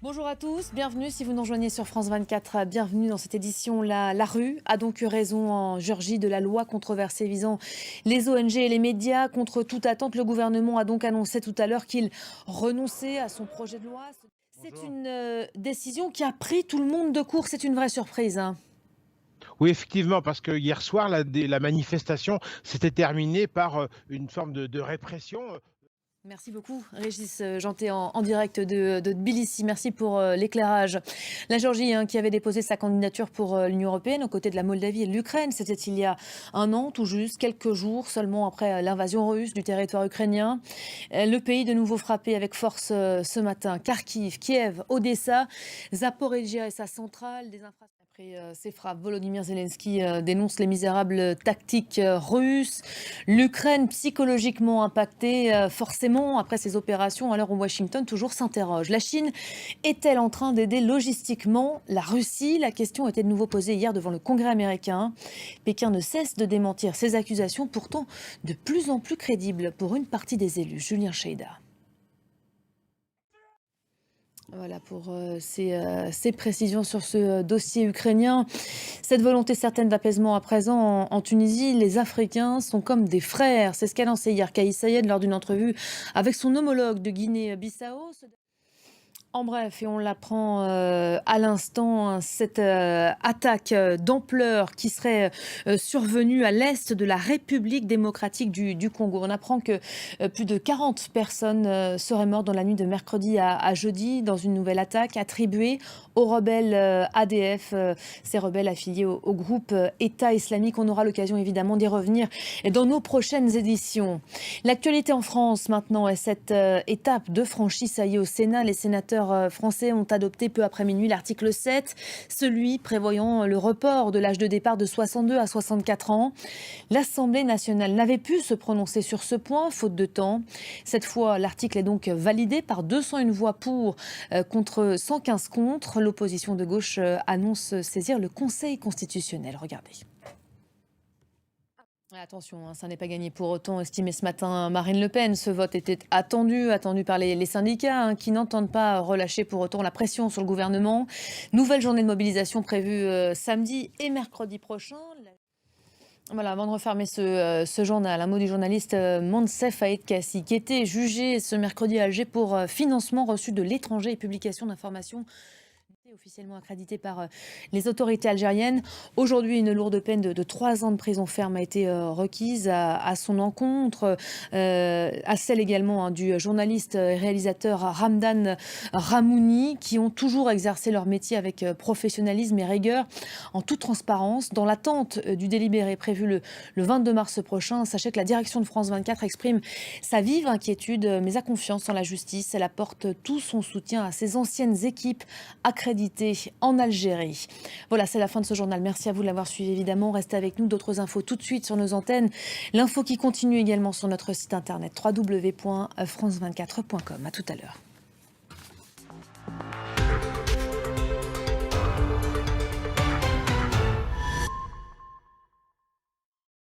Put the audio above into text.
Bonjour à tous, bienvenue si vous nous rejoignez sur France 24. Bienvenue dans cette édition. La rue a donc eu raison en Géorgie de la loi controversée visant les ONG et les médias. Contre toute attente, le gouvernement a donc annoncé tout à l'heure qu'il renonçait à son projet de loi. C'est Bonjour. une décision qui a pris tout le monde de court. C'est une vraie surprise, hein. Oui, effectivement, parce que hier soir, la manifestation s'était terminée par une forme de répression. Merci beaucoup, Régis Janté, en direct de Tbilissi. Merci pour l'éclairage. La Géorgie, hein, qui avait déposé sa candidature pour l'Union européenne aux côtés de la Moldavie et de l'Ukraine, c'était il y a un an, tout juste, quelques jours seulement après l'invasion russe du territoire ukrainien. Le pays de nouveau frappé avec force ce matin. Kharkiv, Kiev, Odessa, Zaporizhia et sa centrale, des infrastructures. Après ces frappes, Volodymyr Zelensky dénonce les misérables tactiques russes. L'Ukraine psychologiquement impactée, forcément, après ces opérations, à l'heure où Washington toujours s'interroge. La Chine est-elle en train d'aider logistiquement la Russie? La question a été de nouveau posée hier devant le Congrès américain. Pékin ne cesse de démentir ces accusations, pourtant de plus en plus crédibles pour une partie des élus. Julien Cheida. Voilà pour ces précisions sur ce dossier ukrainien. Cette volonté certaine d'apaisement à présent en Tunisie, les Africains sont comme des frères. C'est ce qu'a lancé hier Kais Saied lors d'une entrevue avec son homologue de Guinée-Bissau. En bref, et on l'apprend à l'instant, hein, cette attaque d'ampleur qui serait survenue à l'est de la République démocratique du Congo. On apprend que plus de 40 personnes seraient mortes dans la nuit de mercredi à jeudi dans une nouvelle attaque attribuée aux rebelles ADF, ces rebelles affiliés au groupe État islamique. On aura l'occasion évidemment d'y revenir dans nos prochaines éditions. L'actualité en France maintenant est cette étape de franchie, ça y est, au Sénat. Les sénateurs français ont adopté peu après minuit l'article 7, celui prévoyant le report de l'âge de départ de 62 à 64 ans. L'Assemblée nationale n'avait pu se prononcer sur ce point, faute de temps. Cette fois, l'article est donc validé par 201 voix pour, contre 115 contre. L'opposition de gauche annonce saisir le Conseil constitutionnel. Regardez. Attention, hein, ça n'est pas gagné pour autant, estimé ce matin Marine Le Pen. Ce vote était attendu par les syndicats, hein, qui n'entendent pas relâcher pour autant la pression sur le gouvernement. Nouvelle journée de mobilisation prévue samedi et mercredi prochain. Voilà, avant de refermer ce journal, un mot du journaliste Moncef Aït Kassi, qui était jugé ce mercredi à Alger pour financement reçu de l'étranger et publication d'informations officiellement accrédité par les autorités algériennes. Aujourd'hui, une lourde peine de 3 ans de prison ferme a été requise à son encontre, à celle également, hein, du journaliste et réalisateur Ramdan Ramouni, qui ont toujours exercé leur métier avec professionnalisme et rigueur, en toute transparence. Dans l'attente du délibéré prévu le 22 mars prochain, sachez que la direction de France 24 exprime sa vive inquiétude, mais a confiance en la justice. Elle apporte tout son soutien à ses anciennes équipes accréditées en Algérie. Voilà, c'est la fin de ce journal. Merci à vous de l'avoir suivi, évidemment. Restez avec nous. D'autres infos tout de suite sur nos antennes. L'info qui continue également sur notre site internet www.france24.com. À tout à l'heure.